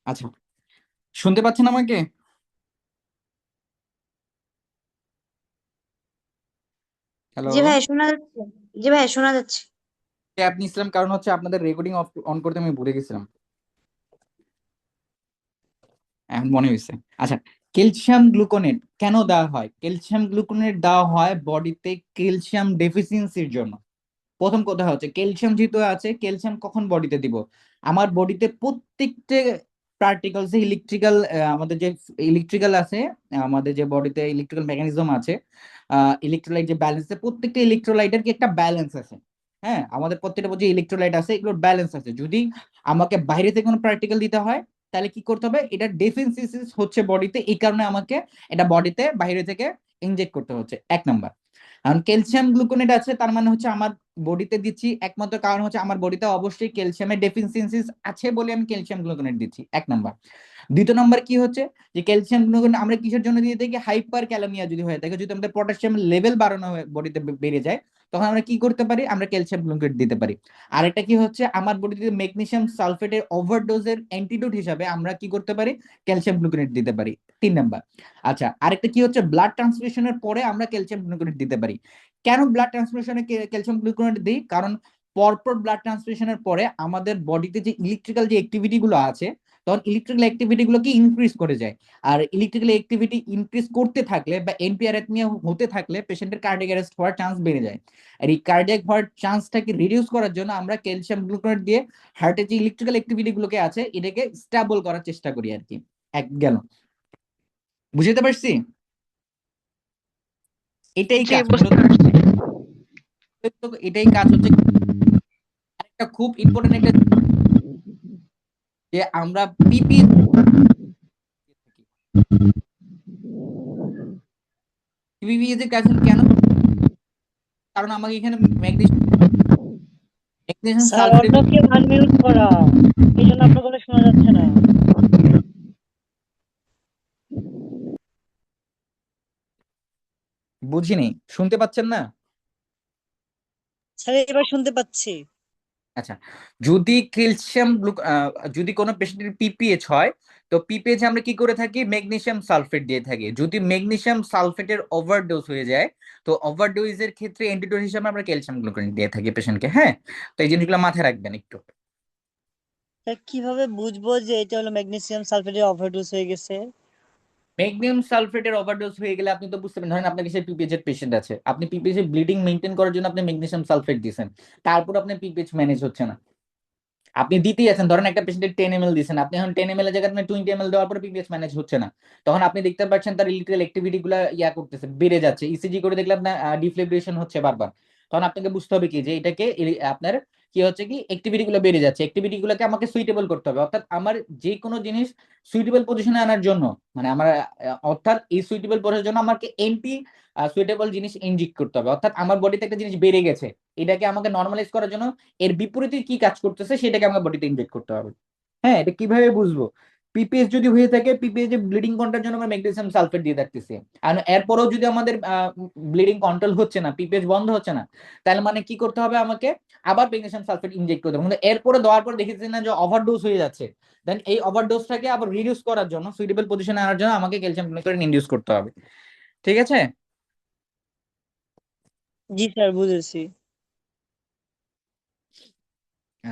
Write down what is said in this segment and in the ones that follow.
আচ্ছা, শুনতে পাচ্ছেন আমাকে? হ্যালো। জি ভাই শোনা যাচ্ছে। জি ভাই শোনা যাচ্ছে। আপনি ইসলাম, কারণ হচ্ছে আপনাদের রেকর্ডিং অফ অন করতে আমি ভুলে গেছিলাম, এখন মনে হয়েছে। আচ্ছা, ক্যালসিয়াম গ্লুকোনেট কেন দেওয়া হয়? ক্যালসিয়াম গ্লুকোনেট দেওয়া হয় বডিতে ক্যালসিয়াম ডেফিসিয়েন্সির জন্য। প্রথম কথা হচ্ছে ক্যালসিয়াম যেহেতু আছে, ক্যালসিয়াম কখন বডিতে দিব? আমার বডিতে প্রত্যেকটা পার্টিকলস ইলেকট্রিক্যাল, আমাদের যে ইলেকট্রিক্যাল আছে, আমাদের যে বডিতে ইলেকট্রিক্যাল মেকানিজম আছে, ইলেকট্রোলাইট যে ব্যালেন্স আছে, প্রত্যেকটা ইলেকট্রোলাইটের কি একটা ব্যালেন্স আছে। হ্যাঁ, আমাদের প্রত্যেকটা যে ইলেকট্রোলাইট আছে এগুলোর ব্যালেন্স আছে। যদি আমাকে বাইরে থেকে কোনো পার্টিকেল দিতে হয়, তাহলে কি করতে হবে? এটা ডেফিসিয়েন্সি হচ্ছে বডিতে, এই কারণে আমাকে এটা বডিতে বাইরে থেকে ইনজেক্ট করতে হচ্ছে, এক নাম্বার। কারণ ক্যালসিয়াম গ্লুকোনেট আছে, তার মানে হচ্ছে আমার বডিতে দিচ্ছি, একমাত্র কারণ হচ্ছে আমার বডিতে অবশ্যই ক্যালসিয়ামের ডেফিসিয়েন্সি আছে বলে আমি ক্যালসিয়াম গ্লুকোনেট দিচ্ছি, এক নাম্বার। দ্বিতীয় নাম্বার কি হচ্ছে, যে ক্যালসিয়াম গ্লুকোনেট আমরা কিসের জন্য দিয়ে থাকি? হাইপার ক্যালামিয়া যদি হয়ে থাকে, যদি আমাদের পটাশিয়াম লেভেল বাড়ানো হয়, বডিতে বেড়ে যায়, তখন আমরা কি করতে পারি? আমরা ক্যালসিয়াম গ্লুকোনেট দিতে পারি। আরেকটা কি হচ্ছে, আমার বডিতে ম্যাগনেসিয়াম সালফেটের ওভারডোজের অ্যান্টিডোট হিসাবে আমরা কি করতে পারি? ক্যালসিয়াম গ্লুকোনেট দিতে পারি, তিন নাম্বার। আচ্ছা, আরেকটা কি হচ্ছে, ব্লাড ট্রান্সফিউশনের পরে আমরা ক্যালসিয়াম গ্লুকোনেট দিতে পারি। কেন ব্লাড ট্রান্সফিউশনে ক্যালসিয়াম গ্লুকোনেট দিই? কারণ পরপর ব্লাড ট্রান্সফিউশনের পরে আমাদের বডিতে যে ইলেকট্রিক্যাল যে অ্যাক্টিভিটি গুলো আছে, তখন ইলেকট্রিক্যাল অ্যাক্টিভিটি গুলোকে ইনক্রিজ করে যায়। আর ইলেকট্রিক্যাল অ্যাক্টিভিটি ইনক্রিজ করতে থাকলে বা এনপি অ্যারিথমিয়া হতে থাকলে পেশেন্টের কার্ডিয়াক অ্যারেস্ট হওয়ার চান্স বেড়ে যায়। আর এই কার্ডিয়াক হওয়ার চান্সটাকে রিডিউস করার জন্য আমরা ক্যালসিয়াম গ্লুকোনেট দিয়ে হার্টের যে ইলেকট্রিক্যাল অ্যাক্টিভিটি গুলোকে আছে এটাকে স্টেবল করার চেষ্টা করি আর কি। এক গেল, বুঝতে পারছি? এটাই জি কাজ বুঝতে মূলত, পারছি। এটাই কাজ হচ্ছে। একটা খুব ইম্পর্টেন্ট একটা, যে আমরা পিপি পিপিএস এর কাজ কেন? কারণ আমাকে এখানে ম্যাগনেসিয়াম ম্যাগনেসিয়াম স্যার সালফেট। অন্য কেউ আনমিউট করা, এই জন্য আপনার কথা শোনা যাচ্ছে না। বুঝিনি, শুনতে পাচ্ছেন না? স্যার এবার শুনতে পাচ্ছি। আচ্ছা, যদি ক্যালসিয়াম যদি কোনো পেশেন্টের পিপিএইচ হয়, তো পিপিএইচ আমরা কি করে থাকি? ম্যাগনেসিয়াম সালফেট দিয়ে থাকি। যদি ম্যাগনেসিয়াম সালফেটের ওভারডোজ হয়ে যায়, তো ওভারডোজের ক্ষেত্রে অ্যান্টিডোট হিসেবে আমরা ক্যালসিয়াম গ্লুকোনেট দিয়ে থাকি পেশেন্টকে। হ্যাঁ, তো এই জিনিসগুলো মাথায় রাখবেন একটু। স্যার কিভাবে বুঝবো যে এটা হলো ম্যাগনেসিয়াম সালফেটের ওভারডোজ হয়ে গেছে? ম্যাগনেসিয়াম সালফেটের ওভারডোজ হয়ে গেলে আপনি তো বুঝতে পারেন, ধরেন আপনার কাছে পিপিএইচ এর পেশেন্ট আছে, আপনি পিপিএইচ এর ব্লিডিং মেইনটেইন করার জন্য আপনি ম্যাগনেসিয়াম সালফেট দিয়েছেন, তারপর আপনার পিপিএইচ ম্যানেজ হচ্ছে না, আপনি দিতেই আছেন, ধরেন একটা পেশেন্টের 10 ml দিয়েছেন, আপনি এখন 10 ml এর জায়গায় আপনি 20 ml দেওয়ার পরে পিপিএইচ ম্যানেজ হচ্ছে না, তখন আপনি দেখতে পাচ্ছেন তার ইলেকট্রিক্যাল অ্যাক্টিভিটি গুলা করতেছে, বেড়ে যাচ্ছে, ইসিজি করে দেখলে আপনার ডিফ্লেব্রেশন হচ্ছে বারবার। তখন আপনাকে বুঝতে হবে কি, যে এটাকে আপনার কি হচ্ছে, কি অ্যাক্টিভিটি গুলো বেড়ে যাচ্ছে, অ্যাক্টিভিটি গুলোকে আমাকে সুইটেবল করতে হবে, অর্থাৎ আমার যে কোনো জিনিস সুইটেবল পজিশনে আনার জন্য, মানে আমার অর্থাৎ এই সুইটেবল পজিশনের জন্য আমাকে এন্টি সুইটেবল জিনিস ইনজেক্ট করতে হবে, অর্থাৎ আমার বডিতে একটা জিনিস বেড়ে গেছে, এটাকে আমাকে নর্মালাইজ করার জন্য এর বিপরীতে কি কাজ করতেছে সেটাকে আমাকে বডিতে ইনজেক্ট করতে হবে। হ্যাঁ, এটা কিভাবে বুঝবো? পিপিএস যদি হয়ে থাকে, পিপিএস যে ব্লিডিং কন্ট্রোলের জন্য আমরা ম্যাগনেসিয়াম সালফেট দিয়ে থাকতেছি, আর এরপরেও যদি আমাদের ব্লিডিং কন্ট্রোল হচ্ছে না, পিপিএস বন্ধ হচ্ছে না, তাহলে মানে কি করতে হবে? আমাকে আবার ম্যাগনেসিয়াম সালফেট ইনজেক্ট করতে হবে। কিন্তু এরপরে দেওয়ার পর দেখেছি না যে ওভারডোজ হয়ে যাচ্ছে, দেন এই ওভারডোজটাকে আবার রিডিউস করার জন্য, সুইটেবল পজিশনে আনার জন্য আমাকে ক্যালসিয়াম গ্লুকোনেট ইনডিউস করতে হবে। ঠিক আছে? জি স্যার বুঝেছি।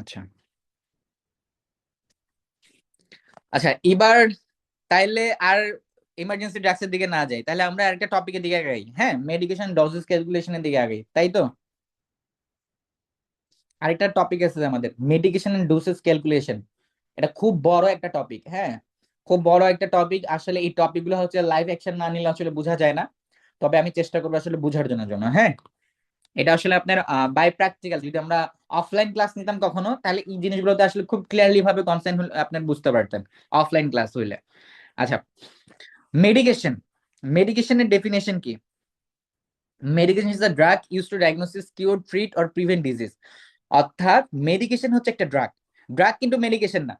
আচ্ছা, আচ্ছা, এবার তাইলে আর ইমার্জেন্সি ড্রাগসের দিকে না যাই, তাহলে আমরা আরেকটা টপিকের দিকে আগাই। হ্যাঁ, মেডিকেশন ডোজেস ক্যালকুলেশনের দিকে আগাই, তাই তো? আরেকটা টপিক আছে আমাদের, মেডিকেশন এন্ড ডোজেস ক্যালকুলেশন। এটা খুব বড় একটা টপিক। হ্যাঁ, খুব বড় একটা টপিক। আসলে এই টপিক গুলো হচ্ছে লাইভ অ্যাকশন না নিলে আসলে বোঝা যায় না, তবে আমি চেষ্টা করবো আসলে বোঝার জন্য। হ্যাঁ, এটা আসলে আপনার বাই প্র্যাকটিক্যাল, যদি আমরা অফলাইন ক্লাস নিতাম কখনো, তাহলে এই জিনিসগুলোতে আসলে খুব ক্লিয়ারলি ভাবে কনসেন্ট আপনার বুঝতে পারতেন অফলাইন ক্লাস হইলে। আচ্ছা, মেডিকেশন, মেডিকেশনের ডেফিনেশন কি? Medication is a drug use to diagnosis, cure, treat or prevent disease. অর্থাৎ মেডিকেশন হচ্ছে একটা ড্রাগ, ড্রাগ কিন্তু মেডিকেশন না।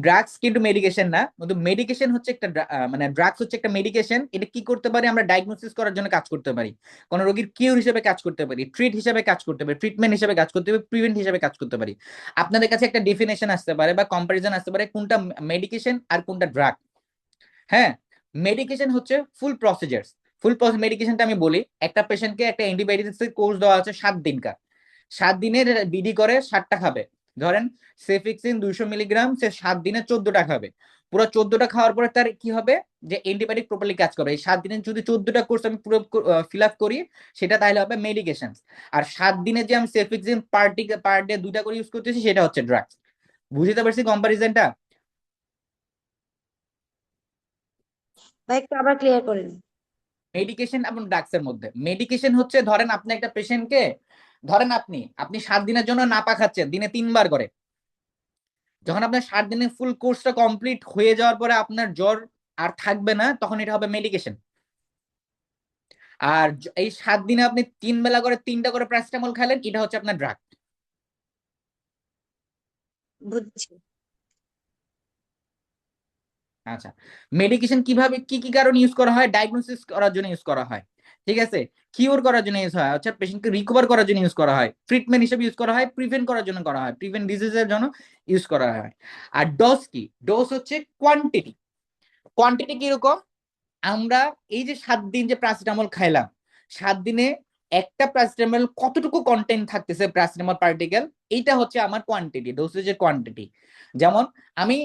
ড্রাগস কিন্তু মেডিকেশন না, কিন্তু মেডিকেশন হচ্ছে একটা মানে ড্রাগস হচ্ছে একটা মেডিকেশন। এটা কি করতে পারি আমরা? ডায়াগনোসিস করার জন্য কাজ করতে পারি, কোন রোগীর কিউর হিসেবে কাজ করতে পারি, ট্রিট হিসেবে কাজ করতে পারি, ট্রিটমেন্ট হিসেবে কাজ করতে পারি, প্রিভেন্ট হিসেবে কাজ করতে পারি। আপনাদের কাছে একটা ডেফিনেশন আসতে পারে বা কম্পারিজন আসতে পারে কোনটা মেডিকেশন আর কোনটা ড্রাগ। হ্যাঁ, মেডিকেশন হচ্ছে ফুল প্রসিজার্স। ফুল মেডিকেশনটা আমি বলি, একটা পেশেন্টকে একটা অ্যান্টিবায়োটিক্স কোর্স দেওয়া আছে 7 দিনকার। 7 দিনের বিডি করে 7টা খাবে। ধরেন সেফিক্সিন 200 মিলিগ্রাম, সে 7 দিনে 14টা খাবে। পুরো 14টা খাওয়ার পরে তার কি হবে? যে অ্যান্টিবায়োটিক প্রপারলি কাজ করে। এই 7 দিনে যদি 14টা কোর্স আমি পুরো ফিল আপ করি, সেটা তাহলে হবে মেডিকেশন। আর 7 দিনে যে আমি সেফিক্সিন পার ডে 2টা করে ইউজ করতেছি, সেটা হচ্ছে ড্রাগস। বুঝতে পারছি কম্পারিজনটা? ভাই একটু আবার ক্লিয়ার করেন। মেডিকেশন এবং ড্রাগসের মধ্যে, মেডিকেশন হচ্ছে ধরেন আপনি একটা পেশেন্টকে, ধরেন আপনি আপনি 7 দিনের জন্য নাপা খাচ্ছেন দিনে 3 বার করে। যখন আপনার 7 দিনের ফুল কোর্সটা কমপ্লিট হয়ে যাওয়ার পরে আপনার জ্বর আর থাকবে না, তখন এটা হবে মেডিকেশন। আর এই 7 দিনে আপনি 3 বেলা করে 3টা করে প্যারাসিটামল খেলেন, এটা হচ্ছে আপনার ড্রাগ। বুঝছি। আচ্ছা, মেডিকেশন কিভাবে কি কি কারণে ইউজ করা হয়? ডায়াগনোসিস করার জন্য ইউজ করা হয়, ঠিক আছে। কিওর করার জন্য ইউজ হয়, আচ্ছা পেশেন্টকে রিকভার করার জন্য ইউজ করা হয়, ট্রিটমেন্ট হিসেবে ইউজ করা হয়, প্রিভেন্ট করার জন্য করা হয়, প্রিভেন্ট ডিজিজের জন্য ইউজ করা হয়। আর ডোজ কি? ডোজ হচ্ছে কোয়ান্টিটি। কোয়ান্টিটি কিরকম? আমরা এই যে 7 দিন যে প্যারাসিটামল খাইলাম, 7 দিনে একটা প্যারাসিটামল কতটুকু কন্টেন্ট থাকতেছে প্যারাসিটামল পার্টিকেল, এইটা হচ্ছে আমার কোয়ান্টিটি, ডোসেজের কোয়ান্টিটি। যেমন আমি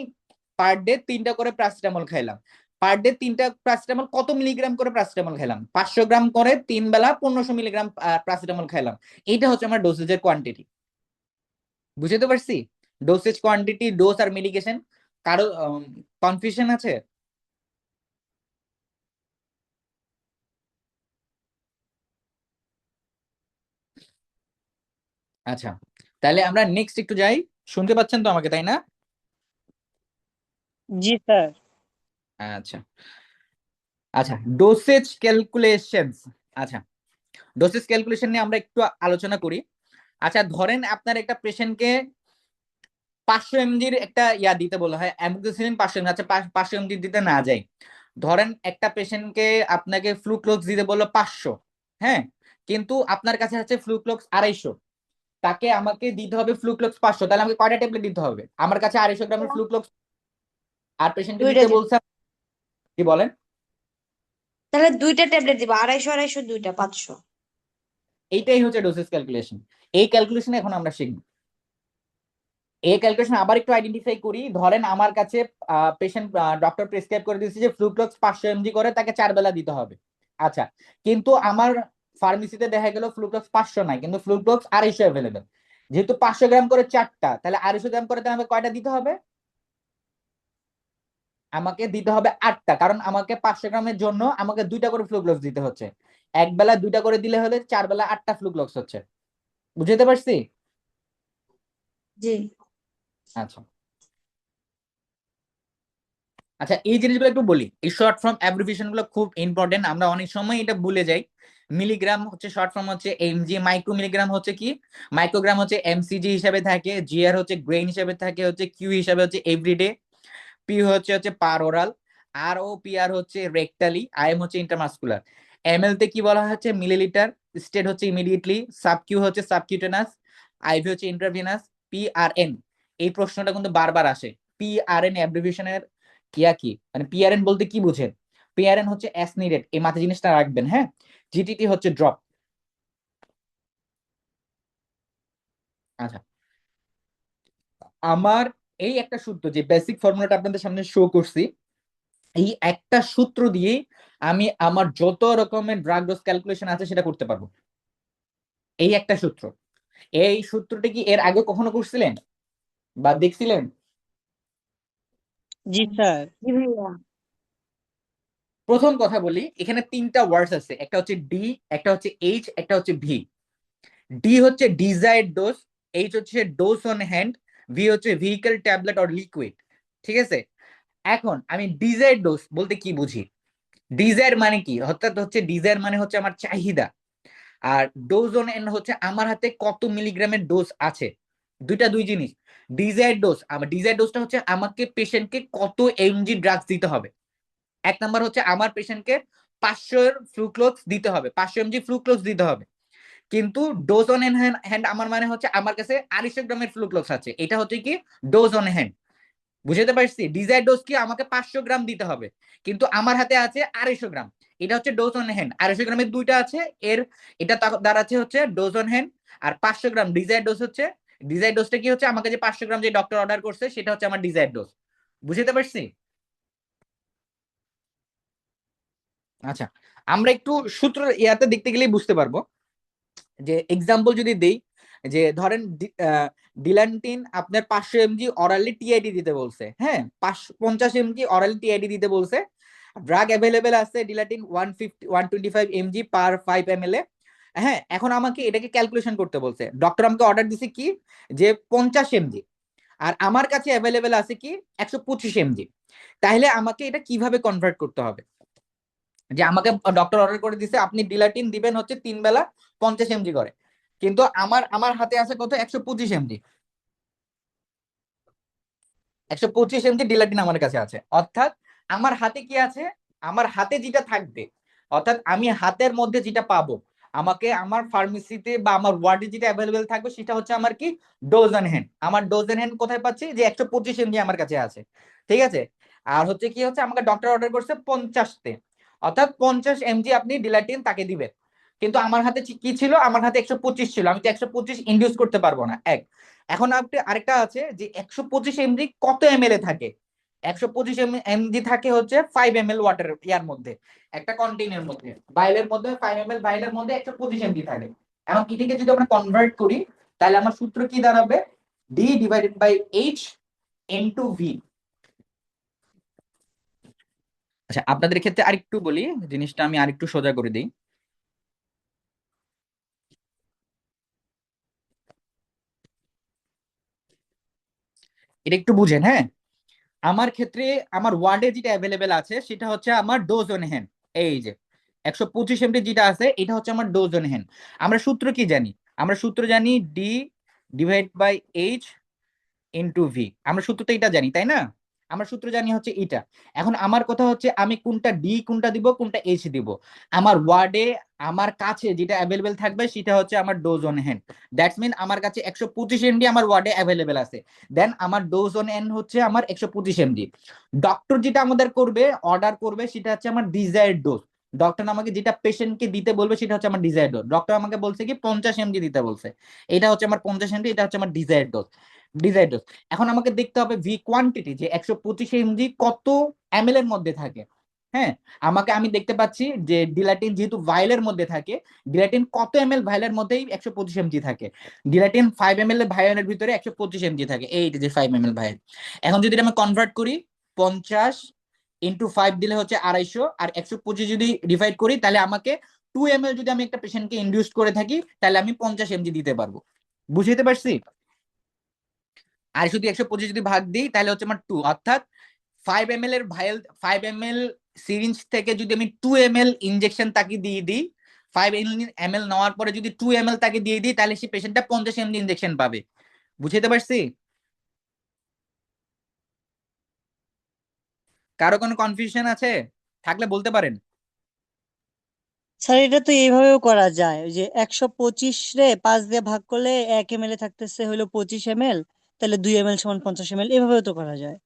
পার ডে 3টা করে প্যারাসিটামল খাইলাম, পার ডে 3টা প্যারাসিটামল কত মিলিগ্রাম করে প্যারাসিটামল খেলাম? 500 গ্রাম করে 3 বেলা 1500 মিলিগ্রাম প্যারাসিটামল খেলাম। এইটা হচ্ছে আমার ডোসেজের কোয়ান্টিটি। বুঝতে পারছি? ডোসেজ কোয়ান্টিটি, ডোজ আর মেডিকেশন। কারো কনফিউশন আছে? আচ্ছা, তাহলে আমরা নেক্সট একটু যাই। শুনতে পাচ্ছেন তো আমাকে, তাই না? জি স্যার। আচ্ছা আচ্ছা, ডোসেজ ক্যালকুলেশনস। আচ্ছা, ডোসেজ ক্যালকুলেশন নিয়ে আমরা একটু আলোচনা করি। আচ্ছা, ধরেন আপনার একটা পেশেন্টকে 500 এমজির একটা দিতে বলা হয়, অ্যামোক্সিসিলিন 500 এমজি। আচ্ছা, 500 এমজি দিতে না যায়, ধরেন একটা পেশেন্টকে আপনাকে ফ্লুক্লোক্স দিতে বললো 500। হ্যাঁ, কিন্তু আপনার কাছে আছে ফ্লুক্লোক্স 250। তাকে আমাকে দিতে হবে ফ্লুক্লোক্স 500, তাহলে আমাকে কয়টা ট্যাবলেট দিতে হবে? আমার কাছে 250 গ্রামের ফ্লুক্লোক্স, আর পেশেন্টকে দুইটা দিতে দিব। বলছে। কি বলেন? তাহলে দুইটা ট্যাবলেট দিব, 250 250 দুইটা 500। এইটাই হচ্ছে ডোসেজ ক্যালকুলেশন। এই ক্যালকুলেশন এখন আমরা শিখবো। এই ক্যালকুলেশন আবার একটু আইডেন্টিফাই করি। ধরেন আমার কাছে পেশেন্ট, ডক্টর প্রেসক্রাইব করে দিয়েছে যে ফ্লুক্লোক্স 500 এমজি করে তাকে 4 বেলা দিতে হবে। আচ্ছা, কিন্তু আমার ফার্মেসিতে দেখা গেল ফ্লুক্লোক্স 500 নাই, কিন্তু ফ্লুক্লোক্স 250 অ্যাভেলেবেল। যেহেতু 500 গ্রাম করে 4টা, তাহলে 250 গ্রাম করে তাহলে আমাকে কয়টা দিতে হবে? আমাকে দিতে হবে 8টা, কারণ আমাকে 500 গ্রামের জন্য আমাকে 2টা করে ফ্লুক্লোক্স দিতে হচ্ছে। এক বেলা 2টা করে দিলে হলে 4 বেলা 8টা ফ্লুক্লোক্স হচ্ছে। বুঝতে পারছি? জি। আচ্ছা আচ্ছা, এই জিনিসগুলো একটু বলি। এই শর্ট ফর্ম অ্যাব্রিভিয়েশন গুলো খুব ইম্পর্টেন্ট, আমরা অনেক সময় এটা ভুলে যাই। মিলিগ্রাম হচ্ছে শর্ট ফর্ম হচ্ছে এমজি, মাইক্রো মিলিগ্রাম হচ্ছে কি, মাইক্রোগ্রাম হচ্ছে এমসিজি হিসাবে থাকে, জিআর হচ্ছে গ্রেন হিসাবে থাকে, হচ্ছে কিউ হিসাবে হচ্ছে এভরিডে, পি হচ্ছে হচ্ছে পার ওরাল, আর ও পি আর হচ্ছে রেক্টালি, আইএম হচ্ছে ইন্টারমাসকুলার। এমএল তে কি বলা হচ্ছে মিলিলিটার, স্টেট হচ্ছে ইমিডিয়েটলি, সাব কিউ হচ্ছে সাবকিউটেনাস, আইভি হচ্ছে ইন্ট্রাভিনাস, পি আর এন। এই প্রশ্নটা কিন্তু বারবার আসে। পি আর এন অ্যাব্রিভিয়েশনের কি, মানে পি আর এন বলতে কি বুঝেন? পি আর এন হচ্ছে অ্যাস নিডেড, এই মাথায় জিনিসটা রাখবেন। হ্যাঁ, জিটিটি হচ্ছে ড্রপ। আচ্ছা, আমার এই একটা সূত্র, যে বেসিক ফর্মুলাটা আপনাদের সামনে শো করছি, এই একটা সূত্র দিয়ে আমি আমার যত রকমের ড্রাগ ডোজ ক্যালকুলেশন আছে সেটা করতে পারবো। এই একটা সূত্র। এই সূত্রটা কি এর আগে কখনো করছিলেন বা দেখছিলেন? জি স্যার। জি ভাইয়া। প্রথম কথা বলি, এখানে 3টা ওয়ার্ডস আছে, একটা হচ্ছে ডি, একটা হচ্ছে এইচ, একটা হচ্ছে ভি। ডি হচ্ছে ডিজায়ার্ড ডোজ, এইচ হচ্ছে ডোজ অন হ্যান্ড, ভি হচ্ছে ভেহিকল ট্যাবলেট অর লিকুইড। ঠিক আছে, এখন আমি ডিজায়ার্ড ডোজ বলতে কি বুঝি? ডিজায়ার মানে কি, অর্থাৎ হচ্ছে ডিজায়ার মানে হচ্ছে আমার চাহিদা। আর ডোজ অন এন্ড হচ্ছে আমার হাতে কত মিলিগ্রামের ডোজ আছে। দুইটা দুই জিনিস। ডিজায়ার ডোজ, আমার ডিজায়ার ডোজটা হচ্ছে আমাকে পেশেন্টকে কত এমজি ড্রাগস দিতে হবে। এক নাম্বার হচ্ছে আমার পেশেন্টকে 500 ফ্লুক্লোজ দিতে হবে, 500 এমজি ফ্লুক্লোজ দিতে হবে। কিন্তু ডোজ অন হ্যান্ড আমার মানে হচ্ছে আমার কাছে 250 গ্রামের ফ্লুক্লোজ আছে, এটা হচ্ছে কি ডোজ অন হ্যান্ড। বুঝতে পারছি? ডিজায়ার ডোজ কি আমাকে 500 গ্রাম দিতে হবে, কিন্তু আমার হাতে আছে 250 গ্রাম, এটা হচ্ছে ডোজ অন হ্যান্ড। 250 গ্রামের দুইটা আছে, এর এটা দাঁড়াচ্ছে হচ্ছে ডোজ অন হ্যান্ড। আর 500 গ্রাম ডিজায়ার ডোজ হচ্ছে, ডিজায়ার ডোজটা কি হচ্ছে আমাকে যে 500 গ্রাম যে ডক্টর অর্ডার করছে সেটা হচ্ছে আমার ডিজায়ার ডোজ। বুঝতে পারছি? আচ্ছা, আমরা একটু সূত্র ইয়াতে দেখতে গেলেই বুঝতে পারবো। যে এক্সাম্পল যদি দেই, যে ধরেন ডিলান্টিন আপনার 500 এমজি অরালি টিআইডি দিতে বলছে, হ্যাঁ 50 এমজি অরালি টিআইডি দিতে বলছে। ড্রাগ অ্যাভেলেবেল আছে ডিলাটিন 125 এমজি পার 5 ml এ। হ্যাঁ, এখন আমাকে এটাকে ক্যালকুলেশন করতে বলছে, ডক্টর আমাকে অর্ডার দিছে কি যে 50 এমজি, আর আমার কাছে অ্যাভেলেবেল আছে কি 125 এমজি। তাহলে আমাকে এটা কিভাবে কনভার্ট করতে হবে? যে আমাকে ডক্টর অর্ডার করে দিছে আপনি ডিলাটিন দিবেন হচ্ছে 3 বেলা 50 এমজি করে, কিন্তু আমার আমার হাতে আছে কত 125 এমজি, 125 এমজি ডিলাটিন আমার কাছে আছে। অর্থাৎ আমার হাতে কি আছে, আমার হাতে যেটা থাকবে, অর্থাৎ আমি হাতের মধ্যে যেটা পাবো, আমাকে আমার ফার্মেসিতে বা আমার ওয়ার্ডে যেটা অ্যাভেলেবেল থাকবে সেটা হচ্ছে আমার কি ডোজ অন হ্যান্ড। আমার ডোজ অন হ্যান্ড কোথায় পাচ্ছি, যে 125 এমজি আমার কাছে আছে। ঠিক আছে, আর হচ্ছে কি হচ্ছে আমাকে ডক্টর অর্ডার করছে 50-তে, অর্থাৎ 50 এমজি আপনি ডিলাটিন তাকে দিবেন। কিন্তু আমার হাতে কি ছিল, আমার হাতে 125 ছিল, আমি তো 125 ইনডিউস করতে পারবো না, এক। এখন আপনি আরেকটা আছে যে 125 এমজি কত এমএল এ থাকে, 125 এমজি থাকে হচ্ছে 5 ml ওয়াটার ইয়ার মধ্যে, একটা কন্টেইনার মধ্যে, ভাইলের মধ্যে 5 ml ভাইলের মধ্যে 125 এমজি থাকে। এখন এটাকে যদি আমরা কনভার্ট করি, তাহলে আমার সূত্র কি দাঁড়াবে, d divided by h into v. আচ্ছা, আপনাদের ক্ষেত্রে আরেকটু বলি, জিনিসটা আমি আরেকটু সোজা করে দিই। এটা একটু বুঝেন, হ্যাঁ। আমার ক্ষেত্রে আমার ওয়ার্ডে যেটা অ্যাভেলেবেল আছে সেটা হচ্ছে আমার ডোজ অন হ্যান্ড। এই যে 125 এমজি যেটা আছে এটা হচ্ছে আমার ডোজ অন হ্যান্ড। আমরা সূত্র কি জানি, আমরা সূত্র জানি d divide by h into v, আমরা সূত্রটা এটা জানি তাই না, আমরা সূত্র জানি হচ্ছে এটা। এখন আমার কথা হচ্ছে আমি কোনটা ডি কোনটা দিব কোনটা এইচ দিব। আমার ওয়ার্ডে আমার কাছে যেটা অ্যাভেলেবেল থাকবে সেটা হচ্ছে আমার dose on hand. That's mean আমার কাছে 125 এমজি আমার ওয়ার্ডে অ্যাভেলেবেল আছে, দেন আমার ডোজ অন হ্যান্ড হচ্ছে আমার 125 এমজি। ডক্টর যেটা আমাদের করবে অর্ডার করবে সেটা হচ্ছে আমার ডিজায়ার্ড ডোজ। ডক্টর আমাকে যেটা পেশেন্টকে দিতে বলবে সেটা হচ্ছে আমার ডিজায়ার্ড ডোজ। ডক্টর আমাকে বলছে কি 50 এমজি দিতে বলছে, এটা হচ্ছে আমার 50 এমজি, এটা হচ্ছে আমার ডিজায়ার্ড ডোজ, ডিজায়ার্ড ডোজ। এখন আমাকে দেখতে হবে ভি কোয়ান্টিটি, যে 125 এমজি কত এমএল এর মধ্যে থাকে। হ্যাঁ, আমাকে আমি দেখতে পাচ্ছি যে ডিলাটিন যেহেতু ভাইলের মধ্যে থাকে, ডিলাটিন কত এমএল ভাইলের মধ্যেই 125 এমজি থাকে, ডিলাটিন 5 ml এর ভাইলের ভিতরে 125 এমজি থাকে, এই যে 5 ml ভাইল। এখন যদি আমি কনভার্ট করি, 50 × 5 দিলে হচ্ছে 250, আর 125 যদি ডিভাইড করি তাহলে আমাকে 2 ml যদি আমি একটা পেশেন্টকে ইনডিউস করে থাকি তাহলে আমি 50 এমজি দিতে পারবো। বুঝতে পারছি? আর শুধু 125 যদি ভাগ দিই তাহলে হচ্ছে আমার 2, অর্থাৎ 5 ml এর ভাইল, 5 ml সিরিঞ্জ থেকে যদি আমি 2 ml ইনজেকশন তাকে দিয়ে দিই, 5 ml নেওয়ার পরে যদি 2 ml তাকে দিয়ে দিই তাহলে সেই পেশেন্টটা 50 ml ইনজেকশন পাবে। বুঝতে পারছি? কারো কোনো কনফিউশন আছে থাকলে বলতে পারেন। স্যার এটা তো এইভাবেও করা যায়, ওই যে 125 রে 5 দিয়ে ভাগ করলে 1 ml থাকতেছে হলো 25 ml, তাহলে 2 ml সমান 50 ml, এভাবেও তো করা যায়।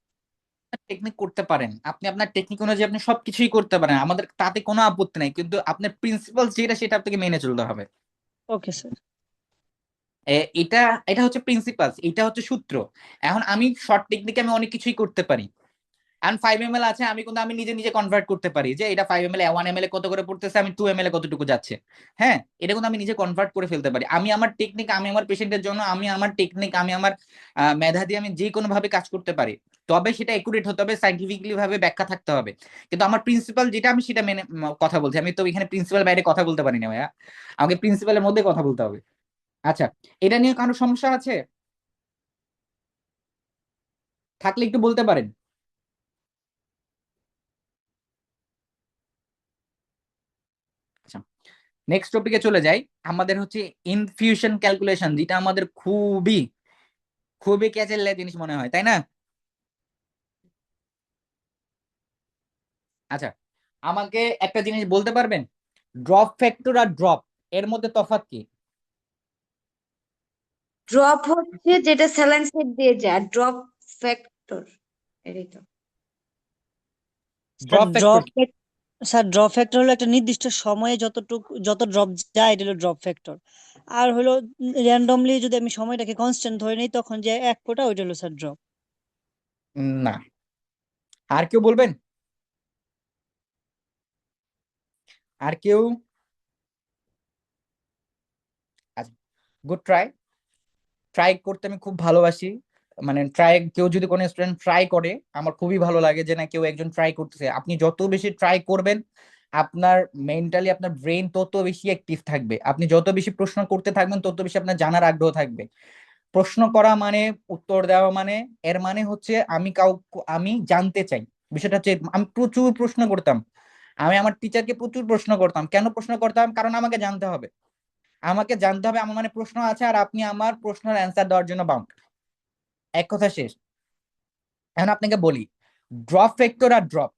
টেকনিক করতে পারেন আপনি, আপনার টেকনিক অনুযায়ী আপনি সবকিছুই করতে পারেন, আমাদের তাতে কোনো আপত্তি নাই, কিন্তু আপনার প্রিন্সিপাল যেটা সেটা আপনাকে মেনে চলতে হবে। Okay sir. এটা এটা হচ্ছে প্রিন্সিপাল, এটা হচ্ছে সূত্র। এখন আমি শর্ট টেকনিকে আমি অনেক কিছুই করতে পারি। এখন 5 ml আছে, আমি কিন্তু আমি নিজে নিজে কনভার্ট করতে পারি যে এটা 5 ml 1 ml কত করে পড়তেছে, আমি 2 ml কতটুকু যাচ্ছে। হ্যাঁ, এটা কিন্তু আমি নিজে কনভার্ট করে ফেলতে পারি। আমি আমার টেকনিক, আমি আমার পেশেন্টের জন্য আমি আমার টেকনিক, আমি আমার মেধা দিয়ে আমি যে কোনো ভাবে কাজ করতে পারি। তবে সেটা একুরেট হতে হবে, সাইন্টিফিকলি ভাবে ব্যাখ্যা থাকতে হবে। কিন্তু আমার প্রিন্সিপাল যেটা আমি সেটা মেনে কথা বলছি, আমি তো এখানে প্রিন্সিপাল বাইরে কথা বলতে পারি না ভাইয়া, আমাকে প্রিন্সিপালের মধ্যে কথা বলতে হবে। আচ্ছা, এটা নিয়ে কারো সমস্যা আছে থাকলে একটু বলতে পারেন। আচ্ছা, নেক্সট টপিকে চলে যাই। আমাদের হচ্ছে ইনফিউশন ক্যালকুলেশন, যেটা আমাদের খুবই খুবই ক্যাচের জিনিস মনে হয়, তাই না? আচ্ছা, আমাকে একটা জিনিস বলতে পারবেন, ড্রপ ফ্যাক্টর আর ড্রপ এর মধ্যে তফাৎ কি? ড্রপ হচ্ছে যেটা স্যালাইন সেট দিয়ে যায়, ড্রপ ফ্যাক্টর এটাই তো। Sir drop factor drop sir drop factor হলো একটা নির্দিষ্ট সময়ে যত ড্রপ যায় এটা হলো ড্রপ ফ্যাক্টর। আর হলো র্যান্ডমলি যদি আমি সময়টাকে কনস্ট্যান্ট ধরে নিই তখন যে এক ফোঁটা ওইটা হলো স্যার ড্রপ। না, আর কেউ বলবেন? আর কেউ? আচ্ছা, গুড ট্রাই। ট্রাই করতে আমি খুব ভালোবাসি, মানে ট্রাই, কেউ যদি কোনো স্টুডেন্ট ট্রাই করে আমার খুবই ভালো লাগে যে না কেউ একজন ট্রাই করতেছে। আপনি যত বেশি ট্রাই করবেন আপনার মেন্টালি আপনার ব্রেন তত বেশি অ্যাক্টিভ থাকবে, আপনি যত বেশি প্রশ্ন করতে থাকবেন তত বেশি আপনার জানার আগ্রহ থাকবে। প্রশ্ন করা মানে উত্তর দেওয়া মানে, এর মানে হচ্ছে আমি জানতে চাই। বিষয়টা হচ্ছে আমি প্রচুর প্রশ্ন করতাম, আমি আমার টিচারকে প্রচুর প্রশ্ন করতাম। কেন প্রশ্ন করতাম? কারণ আমাকে জানতে হবে, আমাকে জানতে হবে আমার মানে প্রশ্ন আছে আর আপনি আমার প্রশ্নের অ্যান্সার দেওয়ার জন্য বাউন্ড। এক কথা শেষ। এখন আপনাকে বলি, ড্রপ ফ্যাক্টর আর ড্রপ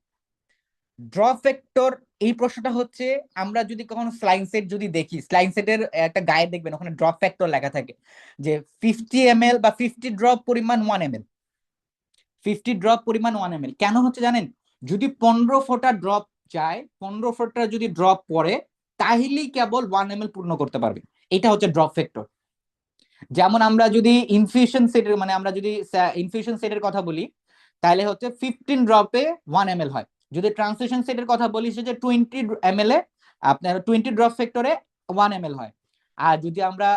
ড্রপ ফ্যাক্টর, এই প্রশ্নটা হচ্ছে আমরা যদি কখনো স্লাইন সেট যদি দেখি, স্লাইন সেটের একটা গায়ে দেখবেন ওখানে ড্রপ ফ্যাক্টর লেখা থাকে যে 50 ml বা 50 ড্রপ পরিমাণ 1 ml, 50 ড্রপ পরিমাণ 1 ml। কেন হচ্ছে জানেন? যদি 15 ফোঁটা ড্রপ যায়, 15 ফোঁটা যদি ড্রপ পড়ে তাহলেই কেবল 1 ml পূর্ণ করতে পারবে। এটা হচ্ছে ড্রপ ফ্যাক্টর। যেমন আমরা যদি ইনফিউশন সেটের মানে আমরা যদি ইনফিউশন সেটের কথা বলি তাহলে হচ্ছে 15 ড্রপে 1 ml হয়। যদি ট্রান্সলেশন সেটের কথা বলি সেটা 20 ml এ আপনার 20 ড্রপ ফ্যাক্টরে 1 ml হয়। আর যদি আমরা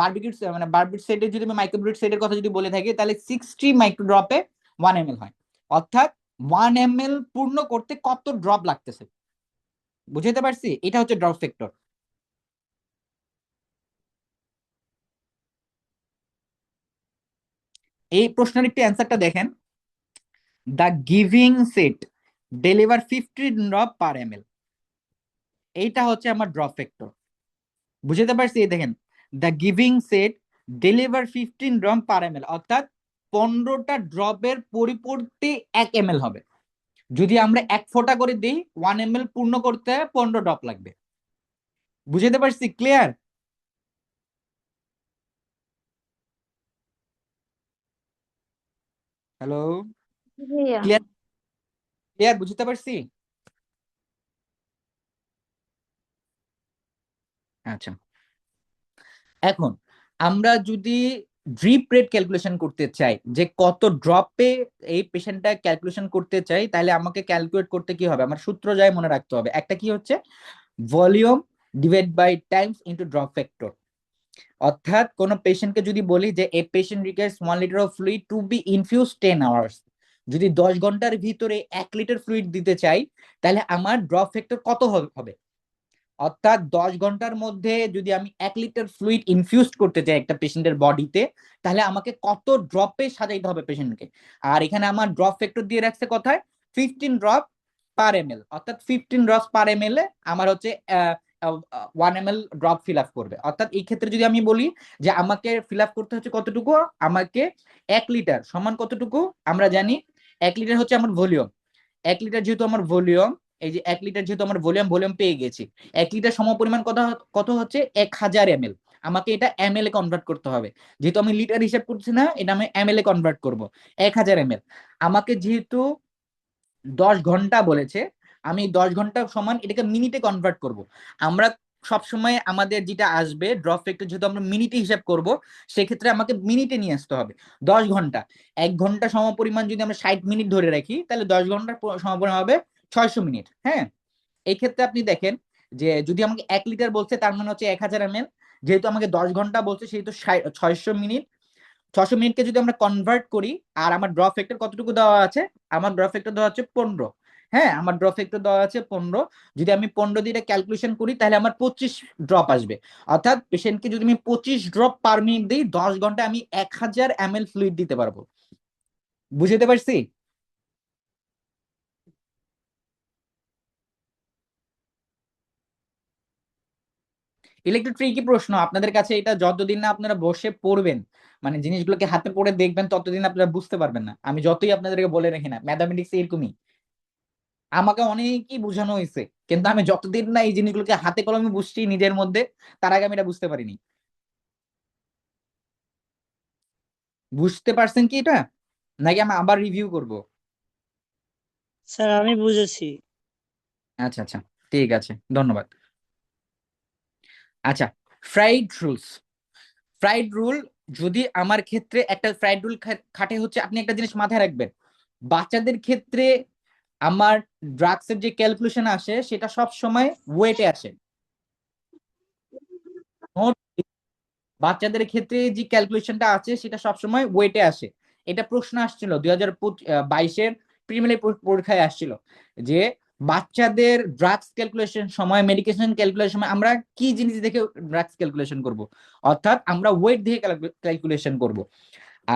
বারবিকিউট মানে বারবিট সেটের যদি মাইক্রোবিট সেটের কথা যদি বলে থাকি তাহলে 60 মাইক্রোড্রপে 1 ml হয়। অর্থাৎ 1 ml পূর্ণ করতে কত ড্রপ লাগতেছে, বুঝাতে পারছি? এটা হচ্ছে ড্রপ ফ্যাক্টর। এই প্রশ্নের একটি অ্যান্সারটা দেখেন, the giving set deliver 50 drop per ml, এইটা হচ্ছে আমার ড্রপ ফ্যাক্টর। বুঝতে পারছি? এই দেখেন, the giving set deliver 15 drop per ml, অর্থাৎ 15টা ড্রপের পরিবর্তে 1 ml হবে। যদি আমরা 1 ফোঁটা করে দিই 1 ml পূর্ণ করতে 15 ড্রপ লাগবে। বুঝতে পারছি? ক্লিয়ার? হ্যালো, ভাইয়া, ক্লিয়ার? ক্লিয়ার, বুঝতে পারছি? আচ্ছা, এখন আমরা যদি ড্রিপ রেট ক্যালকুলেশন করতে চাই, যে কত ড্রপে এই পেশেন্টটা ক্যালকুলেশন করতে চাই, তাহলে আমাকে ক্যালকুলেট করতে কি হবে? আমার সূত্র যায় মনে রাখতে হবে, একটা কি হচ্ছে volume divide by times into drop factor. অর্থাৎ কোন পেশেন্টকে যদি বলি যে a patient requires 1 litre of fluid to be infuse 10 hours, যদি 10 ঘন্টার ভিতরে 1 লিটার ফ্লুইড দিতে চাই তাহলে আমার ড্রপ ফ্যাক্টর কত হবে? অর্থাৎ 10 ঘন্টার মধ্যে যদি আমি 1 লিটার ফ্লুইড ইনফিউজ করতে চাই একটা পেশেন্টের বডিতে তাহলে আমাকে কত ড্রপে সাজাইতে হবে পেশেন্টকে। আর এখানে আমার ড্রপ ফ্যাক্টর দিয়ে রাখছে কোথায়? 15 ড্রপ পার ml, অর্থাৎ 15 ড্রপ পার ml এ আমার হচ্ছে 1 ml ড্রপ ফিল আপ করবে। অর্থাৎ এই ক্ষেত্রে যদি আমি বলি যে আমাকে ফিল আপ করতে হচ্ছে কতটুকু, আমাকে 1 লিটার সমান কতটুকু আমরা জানি, 1 লিটার হচ্ছে আমার ভলিউম। 1 লিটার যেহেতু আমার ভলিউম, এই যে 1 লিটার যেহেতু আমার ভলিউম ভলিউম পেয়ে গেছি, 1 লিটার সমপরিমাণ কত কত হচ্ছে 1000 ml। আমাকে এটা ml এ কনভার্ট করতে হবে, যেহেতু আমি লিটার হিসাব করছি না, এটা আমি ml এ কনভার্ট করব। 1000 ml আমাকে যেহেতু 10 ঘন্টা বলেছে, আমি 10 ঘন্টা সমান এটাকে মিনিটে কনভার্ট করব। আমরা সবসময় আমাদের যেটা আসবে ড্রপ ফ্যাক্টর যেহেতু আমরা মিনিটে হিসাব করব, সেক্ষেত্রে আমাকে মিনিটে নিয়ে আসতে হবে। 10 ঘন্টা, 1 ঘন্টা সমপরিমাণ যদি আমরা 60 মিনিট ধরে রাখি তাহলে 10 ঘন্টার সমপরিমাণ হবে 600 মিনিট। হ্যাঁ, এই ক্ষেত্রে আপনি দেখেন যে যদি আমাকে 1 লিটার বলছে তার মানে হচ্ছে 1000 ml, যেহেতু আমাকে 10 ঘন্টা বলছে সেহেতু 600 মিনিট। 600 মিনিটকে যদি আমরা কনভার্ট করি, আর আমার ড্রপ ফ্যাক্টর কতটুকু দেওয়া আছে? আমার ড্রপ ফ্যাক্টর দেওয়া আছে 15। হ্যাঁ, আমার ড্রপ ফ্যাক্টর দেওয়া আছে 15। যদি আমি 15 দিয়ে ক্যালকুলেশন করি তাহলে আমার 25 ড্রপ আসবে। অর্থাৎ পেশেন্টকে যদি আমি 25 ড্রপ পার মিনিট দিই 10 ঘন্টায় আমি 1000 ml ফ্লুইড দিতে পারবো। বুঝতে পারছি? এগুলো একটু ট্রিকি প্রশ্ন, আপনাদের কাছে এটা যতদিন না আপনারা বসে পড়বেন, মানে জিনিসগুলোকে হাতে পড়ে দেখবেন, ততদিন আপনারা বুঝতে পারবেন না। আমি যতই আপনাদেরকে বলে রাখি না, ম্যাথামেটিক্স এরকমই, আমাকে অনেকই বোঝানো হয়েছে, কিন্তু আমি যতদিন না এই জিনিসগুলোকে হাতে কলমে বুঝছি নিজের মধ্যে, তার আগে আমি এটা বুঝতে পারিনি। বুঝতে পারছেন কি এটা, নাকি আমি আবার রিভিউ করব? স্যার আমি বুঝেছি। আচ্ছা আচ্ছা, ঠিক আছে, ধন্যবাদ। আচ্ছা, ফ্রাইড রুলস। ফ্রাইড রুল, যদি আমার ক্ষেত্রে একটা ফ্রাইড রুল খাটে হচ্ছে, আপনি একটা জিনিস মাথায় রাখবেন, বাচ্চাদের ক্ষেত্রে আমার ড্রাগসের যে ক্যালকুলেশন আসে সেটা সব সময় ওয়েটে আসে। Note, বাচ্চাদের ক্ষেত্রে যে ক্যালকুলেশনটা আছে সেটা সবসময় ওয়েটে আসে। এটা প্রশ্ন আসছিল 2022-এর প্রিলিমিনারি পরীক্ষায় আসছিল, যে বাচ্চাদের ড্রাগস ক্যালকুলেশন সময়, মেডিকেশন ক্যালকুলেশন সময় আমরা কি জিনিস দেখে ড্রাগস ক্যালকুলেশন করব, অর্থাৎ আমরা ওয়েট দিয়ে ক্যালকুলেশন করব।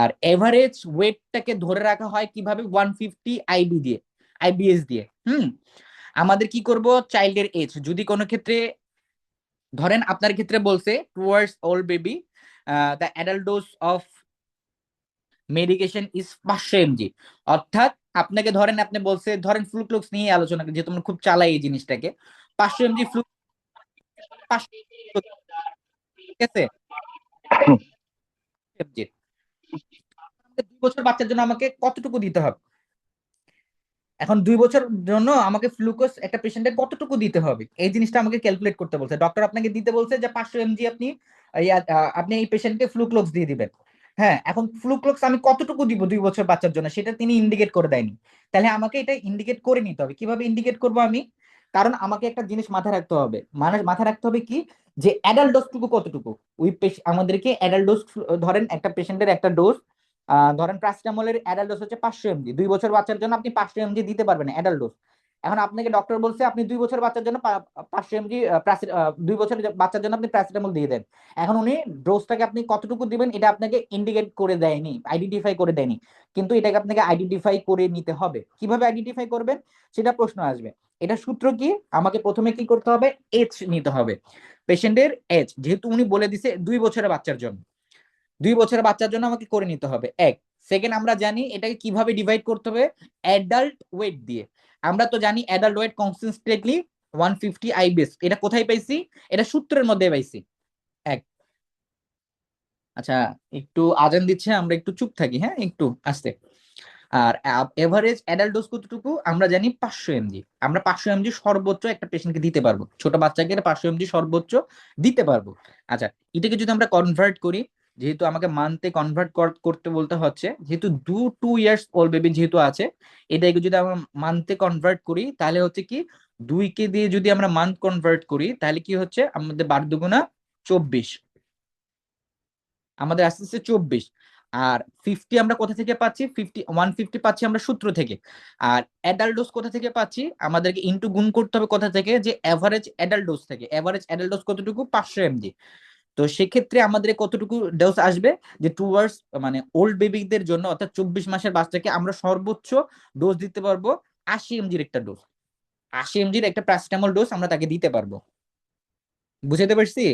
আর এভারেজ ওয়েটটাকে ধরে রাখা হয় কিভাবে, 150 আইবি দিয়ে, আইবিএস দিয়ে। আমাদের কি করব, চাইল্ডের এজ যদি কোনো ক্ষেত্রে, ধরেন আপনার ক্ষেত্রে বলছে towards old baby the adult dose of medication is 500 mg, অর্থাৎ আপনাকে ধরেন, আপনি বলছে, ধরেন ফ্লুক্লোক্স নিয়ে আলোচনা করি, যেহেতু আমরা খুব চালাই এই জিনিসটাকে, 500 mg ফ্লু, 500, ঠিক আছে, 500 mg। 2 বছর বাচ্চার জন্য আমাকে কতটুকু দিতে হবে? এখন 2 বছর জন্য আমাকে ফ্লুকোজ একটা পেশেন্টের কতটুকু দিতে হবে, এই জিনিসটা আমাকে ক্যালকুলেট করতে বলছে। ডক্টর আপনাকে দিতে বলছে যে 500 mg আপনি আপনি এই পেশেন্টকে ফ্লুক্লোক্স দিয়ে দিবেন। হ্যাঁ, এখন ফ্লুক্লোক্স আমি কতটুকু দিব 2 বছর বাচ্চার জন্য, সেটা তিনি ইন্ডিকেট করে দেয়নি। তাহলে আমাকে এটা ইন্ডিকেট করে নিতে হবে। কিভাবে ইন্ডিকেট করব আমি? কারণ আমাকে একটা জিনিস মাথায় রাখতে হবে, মানে মাথায় রাখতে হবে কি, যে অ্যাডাল্ট ডোজটুকু কতটুকু। ওই আমাদেরকে অ্যাডাল্ট ডোজ, ধরেন একটা পেশেন্টের একটা ডোজ, ধরেন প্যারাসিটামলের অ্যাডাল্ট ডোজ হচ্ছে 500 mg, 2 বছর বাচ্চার জন্য আপনি 500 mg দিতে পারবেন অ্যাডাল্ট ডোজ। এখন আপনাকে ডক্টর বলছে আপনি 2 বছর বাচ্চার জন্য 500 mg, 2 বছর বাচ্চার জন্য আপনি প্যারাসিটামল দিয়ে দেন। এখন উনি ডোজটাকে আপনি কতটুকু দিবেন এটা আপনাকে ইন্ডিকেট করে দেয়নি, আইডেন্টিফাই করে দেয়নি, কিন্তু এটাকে আপনাকে আইডেন্টিফাই করে নিতে হবে। কিভাবে আইডেন্টিফাই করবেন সেটা প্রশ্ন আসবে। এটা সূত্র কি, আমাকে প্রথমে কি করতে হবে, এজ নিতে হবে, পেশেন্টের এজ, যেহেতু উনি বলে দিছে 2 বছরের বাচ্চার জন্য, 2 বছরের বাচ্চার জন্য আমাকে করে নিতে হবে। এক সেকেন্ড, আমরা জানি এটাকে কিভাবে ডিভাইড করতে হবে, অ্যাডাল্ট ওয়েট দিয়ে। আমরা তো জানি অ্যাডাল্ট ওয়েট কনসিস্টেন্টলি 150 আইবিএস। এটা কোথায় পাইছি? এটা সূত্রের মধ্যে পাইছি। এক, আচ্ছা, একটু আজান দিচ্ছে, আমরা একটু চুপ থাকি, হ্যাঁ, একটু আস্তে। আর এভারেজ অ্যাডাল্ট ডোজ কতটুকু আমরা জানি, 500 mg। আমরা 500 mg সর্বোচ্চ একটা পেশেন্টকে দিতে পারবো, ছোট বাচ্চাকে 500 mg সর্বোচ্চ দিতে পারবো। আচ্ছা, এটাকে যদি আমরা কনভার্ট করি, যেহেতু আমাকে মান্থে কনভার্ট করতে বলতে হচ্ছে, যেহেতু 2 ইয়ার্স ওল্ড বেবি যেহেতু আছে, এটাকে যদি আমরা মান্থে কনভার্ট করি, তাহলে হচ্ছে কি, 2 কে দিয়ে যদি আমরা মান্থ কনভার্ট করি, তাহলে কি হচ্ছে, আমাদের 12 × 2 = 24, আমাদের আস্তে আস্তে 24। আর 50 আমরা কোথা থেকে পাচ্ছি, 150 পাচ্ছি আমরা সূত্র থেকে। আর অ্যাডাল্ট ডোজ কোথা থেকে পাচ্ছি, আমাদেরকে ইনটু গুণ করতে হবে কোথা থেকে, যে এভারেজ অ্যাডাল্ট ডোজ থেকে। এভারেজ অ্যাডাল্ট ডোজ কতটুকু, 500 mg। তো সেক্ষেত্রে আমাদের কতটুকু ডোজ আসবে, যে টুয়ার্ডস মানে ওল্ড বেবিদের জন্য, অর্থাৎ 24 মাসের বাচ্চাকে আমরা সর্বোচ্চ ডোজ দিতে পারবো 80 mg একটা ডোজ, 80 mg একটা প্যারাসিটামল ডোজ আমরা তাকে দিতে পারবো। বুঝতে পারছি?